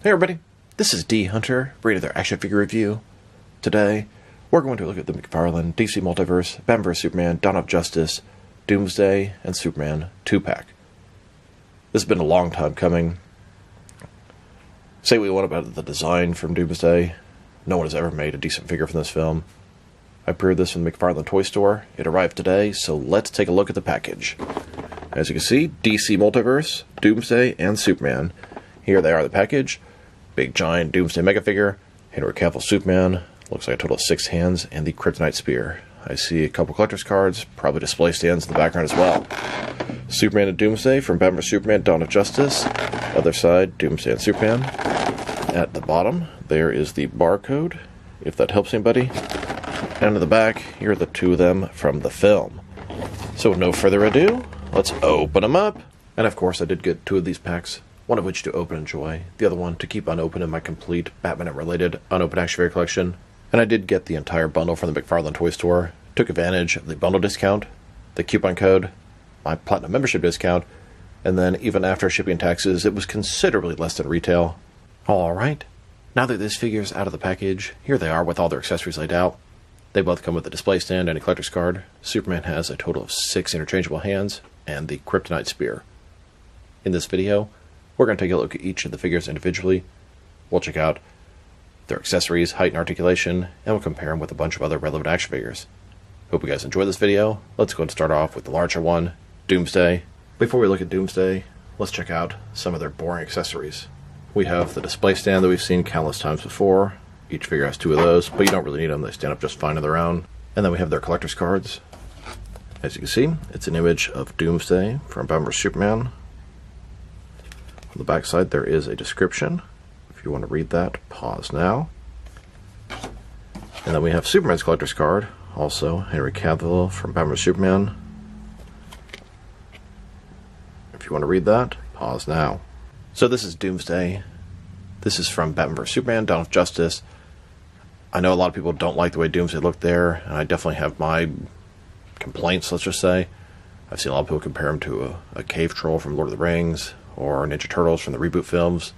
Hey everybody, this is D Hunter, bringing their action figure review. Today, we're going to look at the McFarlane DC Multiverse Batman vs Superman Dawn of Justice, Doomsday, and Superman 2-pack. This has been a long time coming. Say what we want about the design from Doomsday, no one has ever made a decent figure from this film. I pre-ordered this from the McFarlane toy store. It arrived today, so let's take a look at the package. As you can see, DC Multiverse, Doomsday, and Superman. Here they are, the package. Big giant Doomsday mega figure, Henry Cavill Superman, looks like a total of 6 hands, and the Kryptonite Spear. I see a couple collector's cards, probably display stands in the background as well. Superman and Doomsday from Batman vs Superman Dawn of Justice. Other side, Doomsday and Superman. At the bottom, there is the barcode, if that helps anybody. And in the back, here are the two of them from the film. So with no further ado, let's open them up. And of course, I did get 2 of these packs. One of which to open and enjoy, the other one to keep unopened in my complete Batman-related unopened action figure collection. And I did get the entire bundle from the McFarlane toy store, took advantage of the bundle discount, the coupon code, my Platinum membership discount, and then even after shipping and taxes, it was considerably less than retail. Alright, now that this figure is out of the package, here they are with all their accessories laid out. They both come with a display stand and a collector's card. Superman has a total of 6 interchangeable hands, and the Kryptonite Spear. In this video, we're going to take a look at each of the figures individually. We'll check out their accessories, height, and articulation, and we'll compare them with a bunch of other relevant action figures. Hope you guys enjoy this video. Let's go and start off with the larger one, Doomsday. Before we look at Doomsday, let's check out some of their boring accessories. We have the display stand that we've seen countless times before. Each figure has 2 of those, but you don't really need them. They stand up just fine on their own. And then we have their collector's cards. As you can see, it's an image of Doomsday from Batman vs Superman. On the back side, there is a description. If you want to read that, pause now. And then we have Superman's collector's card, also Henry Cavill from Batman vs Superman. If you want to read that, pause now. So this is Doomsday. This is from Batman vs Superman, Dawn of Justice. I know a lot of people don't like the way Doomsday looked there, and I definitely have my complaints, let's just say. I've seen a lot of people compare him to a cave troll from Lord of the Rings, or Ninja Turtles from the reboot films.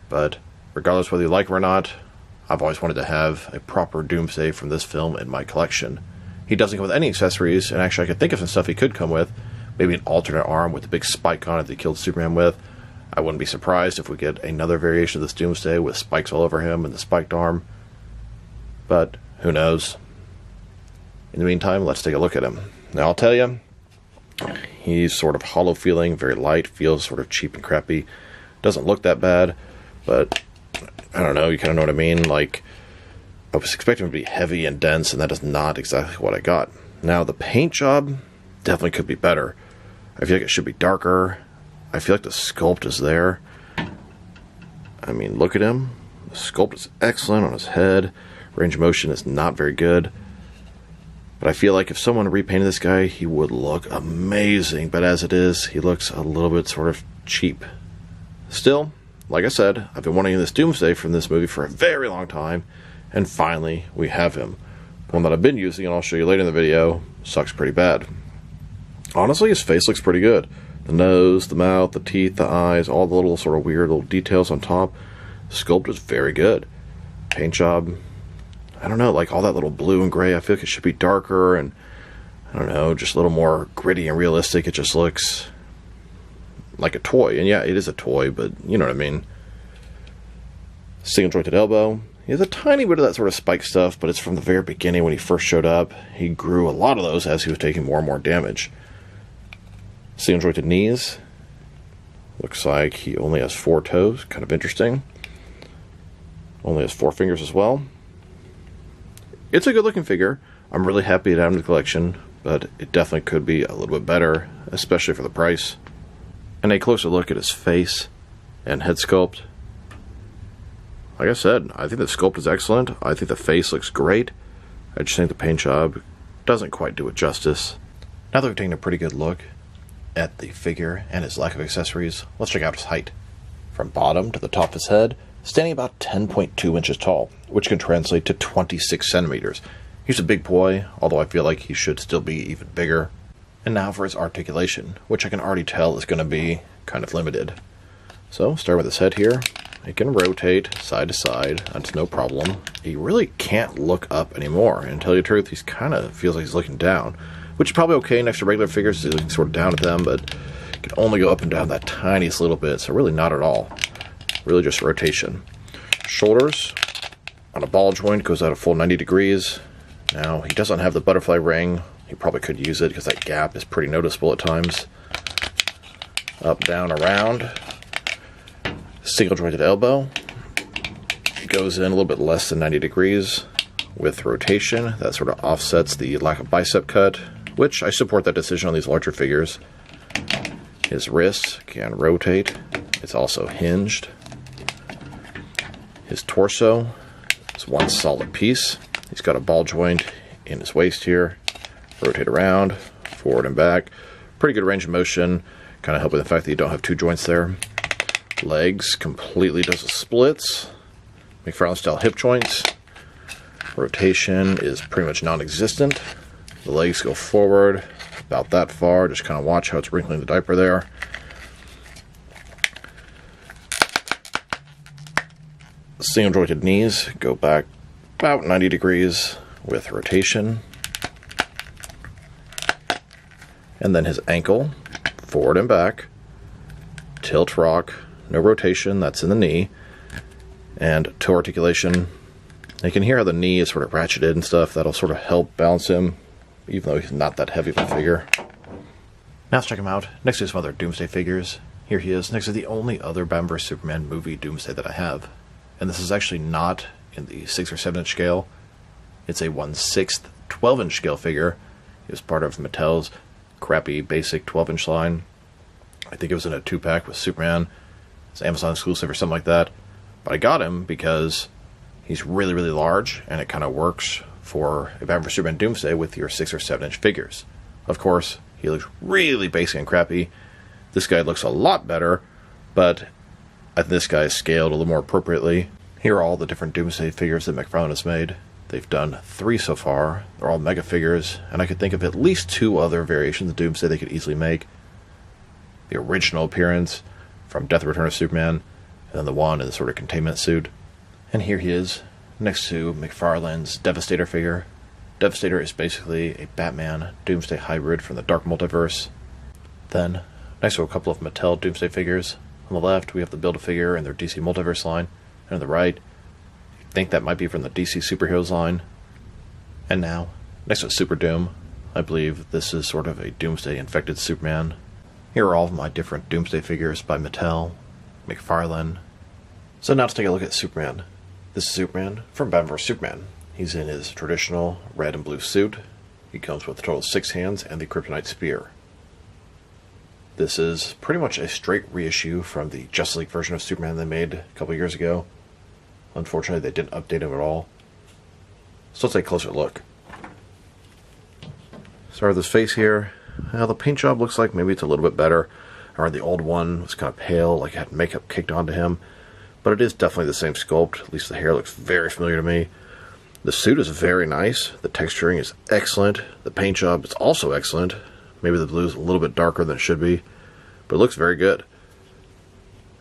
But regardless whether you like him or not, I've always wanted to have a proper Doomsday from this film in my collection. He doesn't come with any accessories, and actually I could think of some stuff he could come with. Maybe an alternate arm with a big spike on it that he killed Superman with. I wouldn't be surprised if we get another variation of this Doomsday with spikes all over him and the spiked arm. But who knows? In the meantime, let's take a look at him. Now I'll tell you, he's sort of hollow feeling, very light, feels sort of cheap and crappy. Doesn't look that bad, but I don't know, you kind of know what I mean. Like, I was expecting him to be heavy and dense, and that is not exactly what I got. Now, the paint job definitely could be better. I feel like it should be darker. I feel like the sculpt is there. I mean, look at him. The sculpt is excellent on his head. Range of motion is not very good. But I feel like if someone repainted this guy, he would look amazing. But as it is, he looks a little bit sort of cheap. Still, like I said, I've been wanting this Doomsday from this movie for a very long time. And finally, we have him. One that I've been using, and I'll show you later in the video, sucks pretty bad. Honestly, his face looks pretty good. The nose, the mouth, the teeth, the eyes, all the little sort of weird little details on top. The sculpt is very good. Paint job, I don't know, like all that little blue and gray, I feel like it should be darker and, I don't know, just a little more gritty and realistic. It just looks like a toy. And yeah, it is a toy, but you know what I mean. Single jointed elbow. He has a tiny bit of that sort of spike stuff, but it's from the very beginning when he first showed up. He grew a lot of those as he was taking more and more damage. Single jointed knees. Looks like he only has 4 toes. Kind of interesting. Only has 4 fingers as well. It's a good looking figure. I'm really happy to have him in the collection, but it definitely could be a little bit better, especially for the price. And a closer look at his face and head sculpt. Like I said, I think the sculpt is excellent. I think the face looks great. I just think the paint job doesn't quite do it justice. Now that we've taken a pretty good look at the figure and his lack of accessories, let's check out his height. From bottom to the top of his head, standing about 10.2 inches tall, which can translate to 26 centimeters. He's a big boy, although I feel like he should still be even bigger. And now for his articulation, which I can already tell is going to be kind of limited. So, starting with his head here, He can rotate side to side. That's no problem. He really can't look up anymore. And to tell you the truth, he's kind of feels like he's looking down, which is probably okay next to regular figures. He's looking sort of down at them, but he can only go up and down that tiniest little bit. So really not at all. Really just rotation. Shoulders on a ball joint goes out a full 90 degrees. Now, he doesn't have the butterfly ring. He probably could use it because that gap is pretty noticeable at times. Up, down, around. Single jointed elbow. Goes in a little bit less than 90 degrees with rotation. That sort of offsets the lack of bicep cut, which I support that decision on these larger figures. His wrist can rotate. It's also hinged. His torso is one solid piece. He's got a ball joint in his waist here. Rotate around, forward and back. Pretty good range of motion. Kind of help with the fact that you don't have two joints there. Legs completely does the splits. McFarlane style hip joints. Rotation is pretty much non-existent. The legs go forward about that far. Just kind of watch how it's wrinkling the diaper there. Single jointed knees go back about 90 degrees with rotation. And then his ankle, forward and back, tilt rock, no rotation, that's in the knee, and toe articulation. You can hear how the knee is sort of ratcheted and stuff. That'll sort of help balance him, even though he's not that heavy of a figure. Now let's check him out next to some other Doomsday figures. Here he is next to the only other Batman vs Superman movie Doomsday that I have. And this is actually not in the 6 or 7 inch scale. It's a 1/6 12 inch scale figure. It was part of Mattel's crappy basic 12 inch line. I think it was in a 2-pack with Superman. It's Amazon exclusive or something like that. But I got him because he's really, really large, and it kind of works for a Batman vs Superman Doomsday with your 6 or 7 inch figures. Of course, he looks really basic and crappy. This guy looks a lot better, but I think this guy is scaled a little more appropriately. Here are all the different Doomsday figures that McFarlane has made. They've done 3 so far. They're all mega figures, and I could think of at least 2 other variations of Doomsday they could easily make. The original appearance from Death Return of Superman, and then the one in the sort of containment suit. And here he is, next to McFarlane's Devastator figure. Devastator is basically a Batman Doomsday hybrid from the Dark Multiverse. Then, next to a couple of Mattel Doomsday figures. On the left, we have the Build-A-Figure in their DC Multiverse line, and on the right, I think that might be from the DC Superheroes line. And now, next to Super Doom, I believe this is sort of a Doomsday infected Superman. Here are all of my different Doomsday figures by Mattel, McFarlane. So now let's take a look at Superman. This is Superman from Batman vs Superman. He's in his traditional red and blue suit. He comes with a total of 6 hands and the Kryptonite Spear. This is pretty much a straight reissue from the Justice League version of Superman they made a couple years ago. Unfortunately, they didn't update him at all. So let's take a closer look. Start with his face here. Now the paint job looks like maybe it's a little bit better. Or the old one was kind of pale, like it had makeup kicked onto him. But it is definitely the same sculpt. At least the hair looks very familiar to me. The suit is very nice. The texturing is excellent. The paint job is also excellent. Maybe the blue is a little bit darker than it should be. But it looks very good.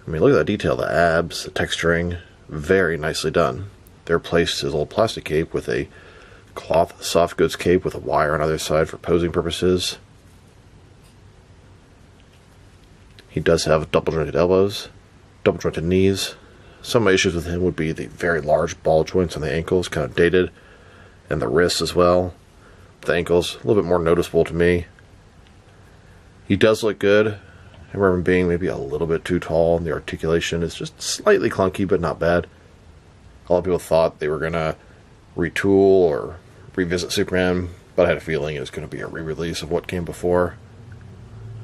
I mean, look at that detail. The abs, the texturing. Very nicely done. They replaced his old plastic cape with a cloth soft goods cape with a wire on either side for posing purposes. He does have double jointed elbows, double jointed knees. Some of my issues with him would be the very large ball joints on the ankles, kind of dated, and the wrists as well. The ankles, a little bit more noticeable to me. He does look good. I remember him being maybe a little bit too tall, and the articulation is just slightly clunky, but not bad. A lot of people thought they were going to retool or revisit Superman, but I had a feeling it was going to be a re-release of what came before.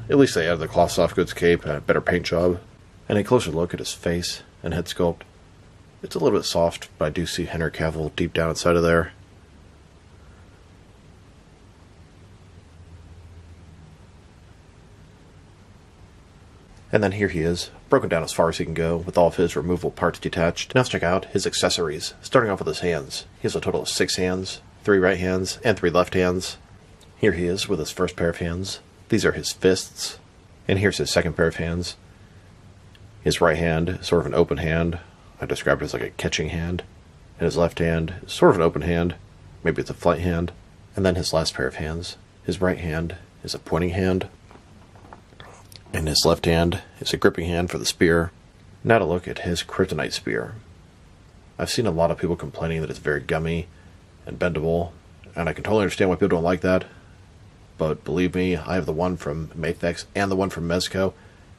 At least they added the cloth soft goods cape and a better paint job. And a closer look at his face and head sculpt. It's a little bit soft, but I do see Henry Cavill deep down inside of there. And then here he is, broken down as far as he can go, with all of his removable parts detached. Now let's check out his accessories, starting off with his hands. He has a total of 6 hands, 3 right hands, and 3 left hands. Here he is with his first pair of hands. These are his fists. And here's his second pair of hands. His right hand is sort of an open hand, I described it as like a catching hand. And his left hand is sort of an open hand. Maybe it's a flight hand. And then his last pair of hands. His right hand is a pointing hand. And his left hand is a gripping hand for the spear. Now to look at his kryptonite spear. I've seen a lot of people complaining that it's very gummy and bendable, and I can totally understand why people don't like that. But believe me, I have the one from Mafex and the one from Mezco,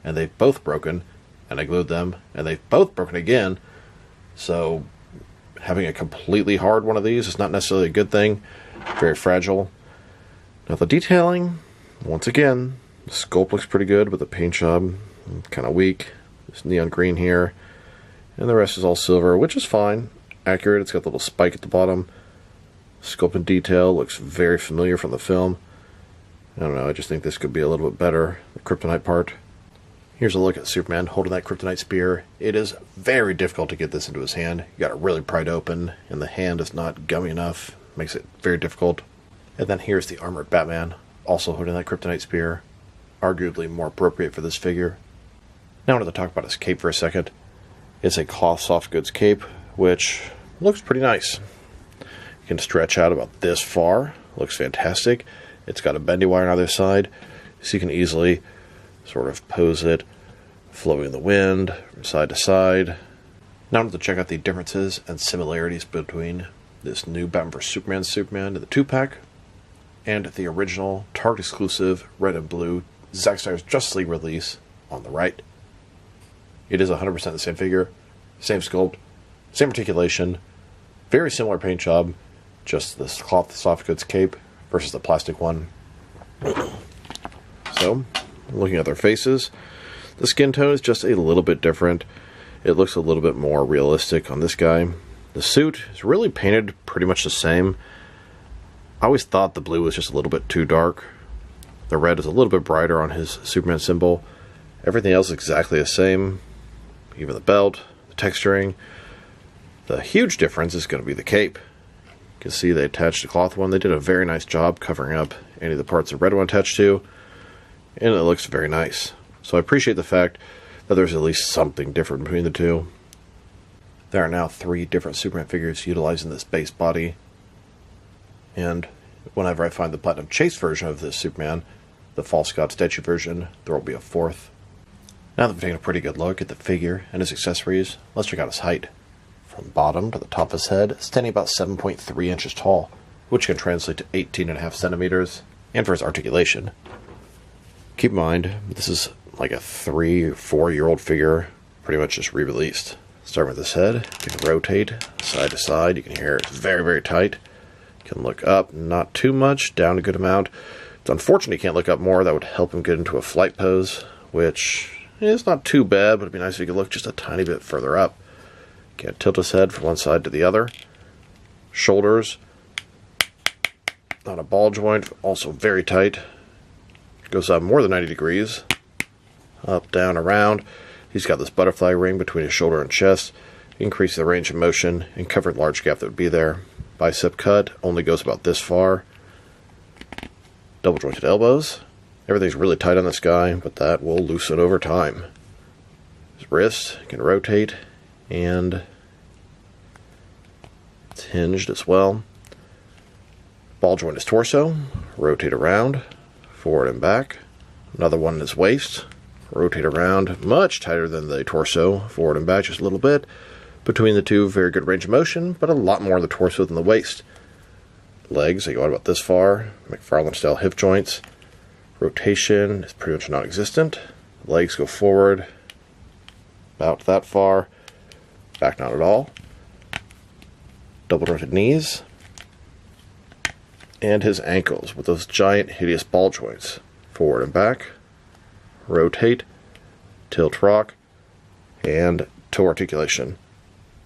and they've both broken, and I glued them, and they've both broken again. So having a completely hard one of these is not necessarily a good thing. Very fragile. Now the detailing, once again, the sculpt looks pretty good, but the paint job kind of weak. There's neon green here, and the rest is all silver, which is fine. Accurate. It's got the little spike at the bottom. Sculpt and detail looks very familiar from the film. I don't know, I just think this could be a little bit better, the kryptonite part. Here's a look at Superman holding that kryptonite spear. It is very difficult to get this into his hand. You got to really pry it open, and the hand is not gummy enough. Makes it very difficult. And then here's the armored Batman, also holding that kryptonite spear. Arguably more appropriate for this figure. Now I wanted to talk about his cape for a second. It's a cloth soft goods cape, which looks pretty nice. You can stretch out about this far. Looks fantastic. It's got a bendy wire on either side, so you can easily sort of pose it, flowing in the wind from side to side. Now I wanted to check out the differences and similarities between this new Batman vs. Superman in the 2-pack and the original Target exclusive red and blue Zack Snyder's Justice League release on the right. It is 100% the same figure, same sculpt, same articulation, very similar paint job, just this cloth soft goods cape versus the plastic one. So, looking at their faces, the skin tone is just a little bit different. It looks a little bit more realistic on this guy. The suit is really painted pretty much the same. I always thought the blue was just a little bit too dark. The red is a little bit brighter on his Superman symbol. Everything else is exactly the same. Even the belt, the texturing. The huge difference is going to be the cape. You can see they attached the cloth one. They did a very nice job covering up any of the parts the red one attached to. And it looks very nice. So I appreciate the fact that there's at least something different between the two. There are now 3 different Superman figures utilizing this base body. And whenever I find the Platinum Chase version of this Superman, the False God statue version, there will be a 4th. Now that we've taken a pretty good look at the figure and his accessories, let's check out his height. From bottom to the top of his head, standing about 7.3 inches tall, which can translate to 18.5 centimeters, and for his articulation. Keep in mind, this is like a 3 or 4 year old figure, pretty much just re-released. Starting with his head, you can rotate side to side, you can hear it's very, very tight. You can look up, not too much, down a good amount. It's unfortunate he can't look up more. That would help him get into a flight pose, which is not too bad, but it'd be nice if he could look just a tiny bit further up. Can't tilt his head from one side to the other. Shoulders, not a ball joint, also very tight. Goes up more than 90 degrees. Up, down, around. He's got this butterfly ring between his shoulder and chest. Increase the range of motion and cover the large gap that would be there. Bicep cut only goes about this far. Double jointed elbows. Everything's really tight on this guy, but that will loosen over time. His wrist can rotate, and it's hinged as well. Ball joint his torso. Rotate around, forward and back. Another one in his waist. Rotate around, much tighter than the torso, forward and back just a little bit. Between the two, very good range of motion, but a lot more in the torso than the waist. Legs, they go out about this far. McFarlane style hip joints. Rotation is pretty much non-existent. Legs go forward about that far. Back not at all. Double jointed knees. And his ankles with those giant, hideous ball joints. Forward and back. Rotate. Tilt rock. And toe articulation.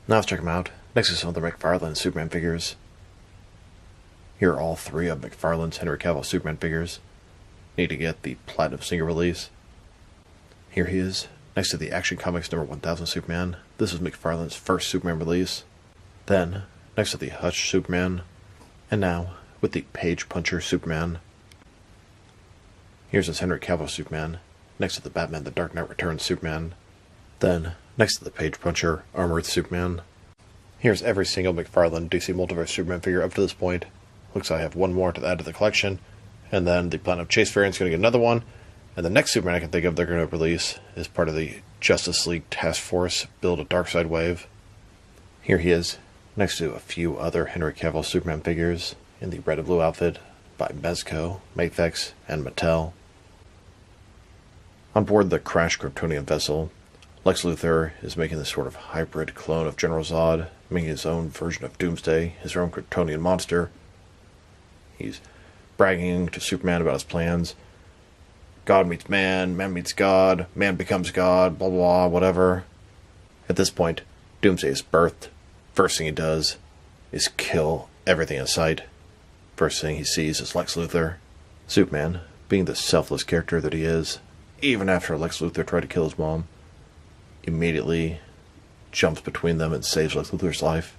Now let's check them out. Next is some of the McFarlane Superman figures. Here are all 3 of McFarlane's Henry Cavill Superman figures. Need to get the Platinum single release. Here he is, next to the Action Comics number 1000 Superman. This is McFarlane's first Superman release. Then, next to the Hutch Superman. And now, with the Page Puncher Superman. Here's his Henry Cavill Superman, next to the Batman The Dark Knight Returns Superman. Then, next to the Page Puncher Armored Superman. Here's every single McFarlane DC Multiverse Superman figure up to this point. Looks like I have one more to add to the collection, and then the Platinum Chase variant's going to get another one, and the next Superman I can think of they're going to release is part of the Justice League Task Force Build a Darkseid wave. Here he is, next to a few other Henry Cavill Superman figures in the red and blue outfit by Mezco, Mafex, and Mattel. On board the crashed Kryptonian vessel, Lex Luthor is making this sort of hybrid clone of General Zod, making his own version of Doomsday, his own Kryptonian monster. He's bragging to Superman about his plans. God meets man meets God, man becomes God, blah blah, whatever. At this point, Doomsday is birthed. First thing he does is kill everything in sight. First thing he sees is Lex Luthor. Superman, being the selfless character that he is, even after Lex Luthor tried to kill his mom, immediately jumps between them and saves Lex Luthor's life,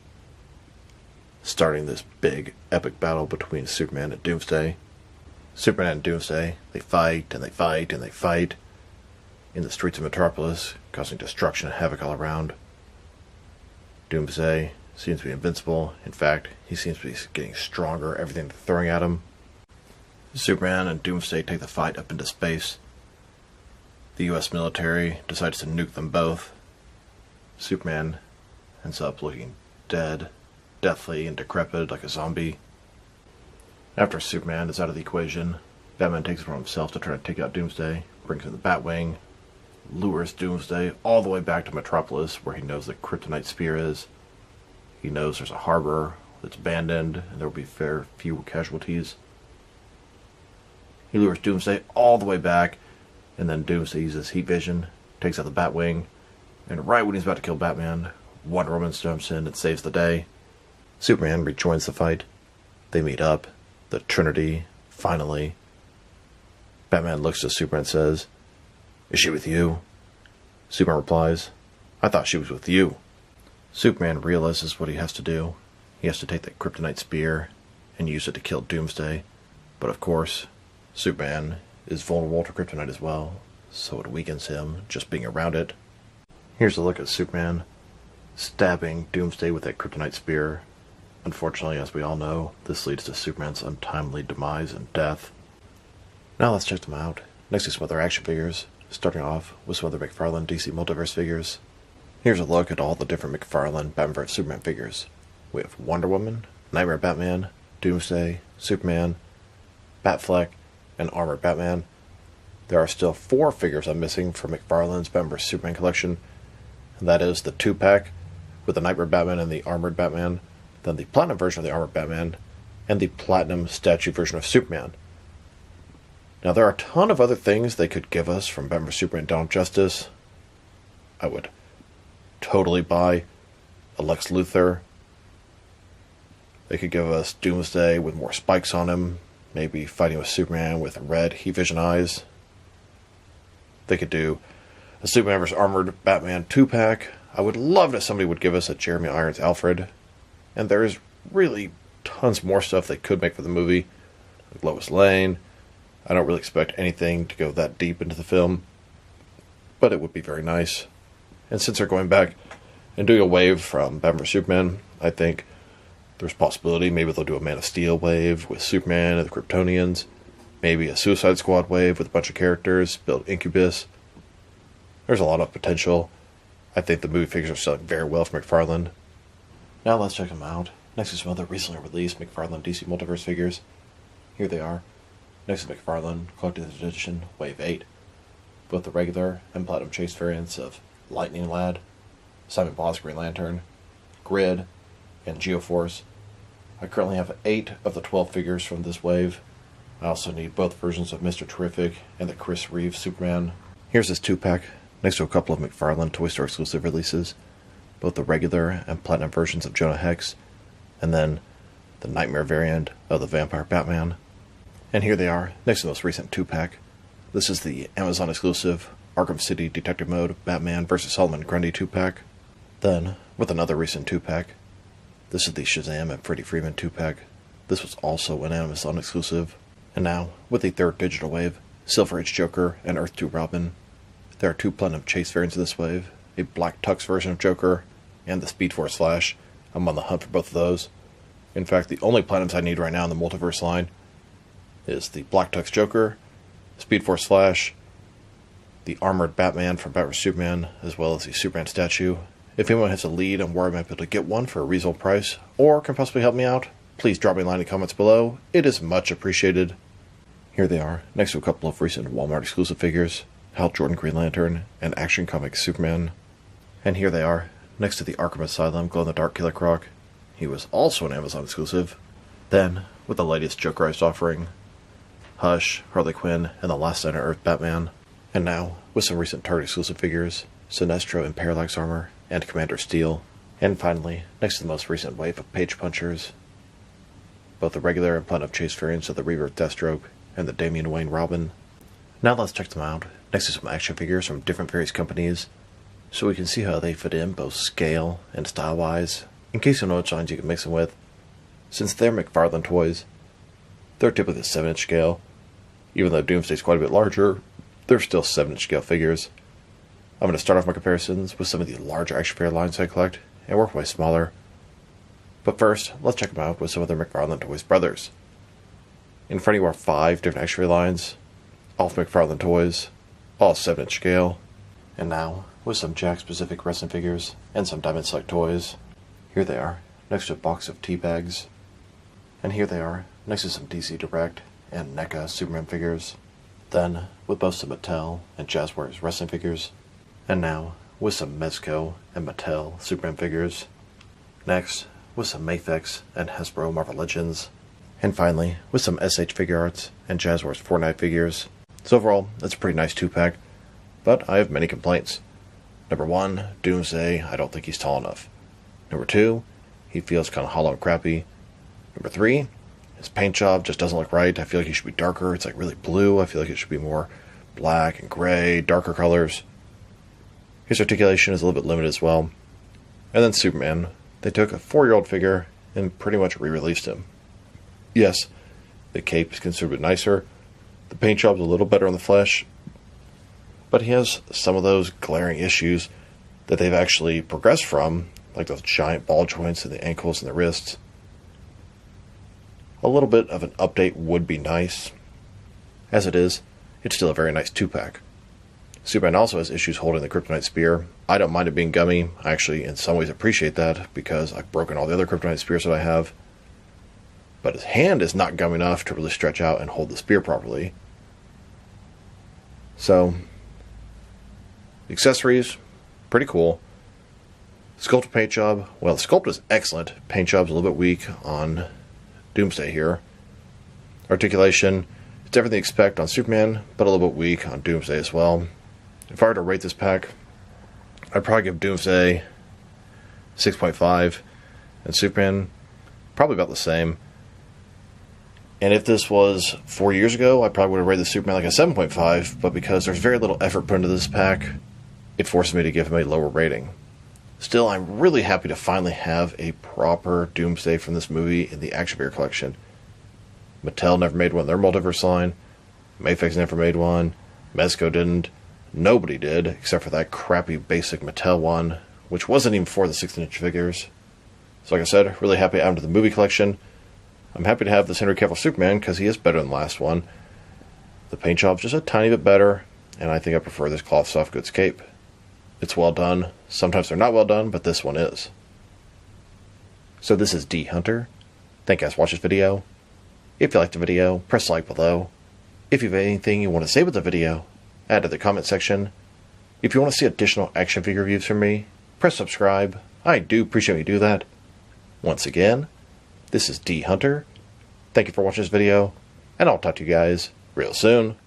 starting this big, epic battle between Superman and Doomsday. Superman and Doomsday, they fight and they fight and they fight in the streets of Metropolis, causing destruction and havoc all around. Doomsday seems to be invincible. In fact, he seems to be getting stronger, everything they're throwing at him. Superman and Doomsday take the fight up into space. The US military decides to nuke them both. Superman ends up looking dead, deathly and decrepit like a zombie. After Superman is out of the equation, Batman takes it upon himself to try to take out Doomsday, brings in the Batwing, lures Doomsday all the way back to Metropolis, where he knows the Kryptonite Spear is. He knows there's a harbor that's abandoned, and there will be few casualties. He lures Doomsday all the way back, and then Doomsday uses heat vision, takes out the Batwing, and right when he's about to kill Batman, Wonder Woman jumps in and saves the day. Superman rejoins the fight. They meet up. The Trinity, finally. Batman looks at Superman and says, "Is she with you?" Superman replies, "I thought she was with you." Superman realizes what he has to do. He has to take the Kryptonite Spear and use it to kill Doomsday. But of course, Superman is vulnerable to Kryptonite as well, so it weakens him just being around it. Here's a look at Superman stabbing Doomsday with that Kryptonite Spear. Unfortunately, as we all know, this leads to Superman's untimely demise and death. Now let's check them out. Next is some other action figures, starting off with some other McFarlane DC Multiverse figures. Here's a look at all the different McFarlane Batman vs Superman figures. We have Wonder Woman, Nightmare Batman, Doomsday, Superman, Batfleck, and Armored Batman. There are still 4 figures I'm missing from McFarlane's Batman vs Superman collection, and that is the 2-pack with the Nightmare Batman and the Armored Batman, then the Platinum version of the Armored Batman, and the Platinum statue version of Superman. Now, there are a ton of other things they could give us from Batman vs Superman Dawn of Justice. I would totally buy a Lex Luthor. They could give us Doomsday with more spikes on him, maybe fighting with Superman with red heat vision eyes. They could do a Superman vs Armored Batman 2-pack. I would love if somebody would give us a Jeremy Irons Alfred. And there's really tons more stuff they could make for the movie, like Lois Lane. I don't really expect anything to go that deep into the film, but it would be very nice. And since they're going back and doing a wave from Batman vs Superman, I think there's a possibility maybe they'll do a Man of Steel wave with Superman and the Kryptonians, maybe a Suicide Squad wave with a bunch of characters, build Incubus. There's a lot of potential. I think the movie figures are selling very well for McFarlane. Now let's check them out. Next is some other recently released McFarlane DC Multiverse figures. Here they are. Next is McFarlane Collector's Edition Wave 8. Both the regular and Platinum Chase variants of Lightning Lad, Simon Ball's Green Lantern, Grid, and Geoforce. I currently have 8 of the 12 figures from this wave. I also need both versions of Mr. Terrific and the Chris Reeve Superman. Here's this 2-pack, next to a couple of McFarlane Toy Store exclusive releases. Both the regular and Platinum versions of Jonah Hex, and then the Nightmare variant of the Vampire Batman. And here they are, next to the most recent 2-pack. This is the Amazon exclusive Arkham City Detective Mode Batman vs Solomon Grundy 2-pack. Then, with another recent 2-pack, this is the Shazam and Freddie Freeman 2-pack. This was also an Amazon exclusive. And now, with the 3rd digital wave, Silver Age Joker and Earth 2 Robin. There are 2 Platinum Chase variants of this wave, a Black Tux version of Joker, and the Speed Force Flash. I'm on the hunt for both of those. In fact, the only Platinums I need right now in the Multiverse line is the Black Tux Joker, Speed Force Flash, the Armored Batman from Batman vs Superman, as well as the Superman statue. If anyone has a lead on where I might be able to get one for a reasonable price, or can possibly help me out, please drop me a line in the comments below. It is much appreciated. Here they are, next to a couple of recent Walmart exclusive figures, Hal Jordan Green Lantern, and Action Comics Superman. And here they are, next to the Arkham Asylum glow-in-the-dark Killer Croc. He was also an Amazon exclusive. Then, with the latest Jokerized offering, Hush, Harley Quinn, and the Last Night on Earth Batman. And now, with some recent Target exclusive figures, Sinestro in Parallax Armor, and Commander Steel. And finally, next to the most recent wave of Page Punchers, both the regular and Platinum Chase variants of the Rebirth Deathstroke and the Damian Wayne Robin. Now let's check them out, next to some action figures from different various companies, so we can see how they fit in both scale and style-wise, in case you know which lines you can mix them with. Since they're McFarlane toys, they're typically the 7-inch scale. Even though Doomsday's quite a bit larger, they're still 7-inch scale figures. I'm going to start off my comparisons with some of the larger action figure lines I collect, and work my way smaller. But first, let's check them out with some of their McFarlane Toys brothers. In front of you are 5 different action figure lines, all from McFarlane Toys, all 7-inch scale. And now, with some Jack-specific wrestling figures and some Diamond Select toys. Here they are, next to a box of tea bags. And here they are, next to some DC Direct and NECA Superman figures. Then, with both some Mattel and Jazzwares wrestling figures. And now, with some Mezco and Mattel Superman figures. Next, with some Mafex and Hasbro Marvel Legends. And finally, with some SH Figure Arts and Jazzwares Fortnite figures. So overall, it's a pretty nice 2-pack, but I have many complaints. Number 1, Doomsday, I don't think he's tall enough. Number 2, he feels kind of hollow and crappy. Number 3, his paint job just doesn't look right. I feel like he should be darker. It's like really blue. I feel like it should be more black and gray, darker colors. His articulation is a little bit limited as well. And then Superman. They took a 4-year-old figure and pretty much re-released him. Yes, the cape is considerably nicer. The paint job's a little better on the flesh. But he has some of those glaring issues that they've actually progressed from, like those giant ball joints in the ankles and the wrists. A little bit of an update would be nice. As it is, it's still a very nice 2-pack. Superman also has issues holding the Kryptonite Spear. I don't mind it being gummy. I actually, in some ways, appreciate that because I've broken all the other Kryptonite Spears that I have. But his hand is not gummy enough to really stretch out and hold the spear properly. So, accessories, pretty cool. Sculpted paint job, well, the sculpt is excellent. Paint job's a little bit weak on Doomsday here. Articulation, it's everything you expect on Superman, but a little bit weak on Doomsday as well. If I were to rate this pack, I'd probably give Doomsday 6.5, and Superman probably about the same. And if this was 4 years ago, I probably would have rated the Superman like a 7.5, but because there's very little effort put into this pack, it forced me to give him a lower rating. Still, I'm really happy to finally have a proper Doomsday from this movie in the action figure collection. Mattel never made one in their multiverse line. Mafex never made one. Mezco didn't. Nobody did, except for that crappy basic Mattel one, which wasn't even for the 16-inch figures. So like I said, really happy to add him to the movie collection. I'm happy to have this Henry Cavill Superman because he is better than the last one. The paint job's just a tiny bit better, and I think I prefer this cloth soft goods cape. It's well done. Sometimes they're not well done, but this one is. So this is D Hunter. Thank you guys for watching this video. If you liked the video, press like below. If you have anything you want to say with the video, add to the comment section. If you want to see additional action figure reviews from me, press subscribe. I do appreciate when you do that. Once again, this is D Hunter. Thank you for watching this video, and I'll talk to you guys real soon.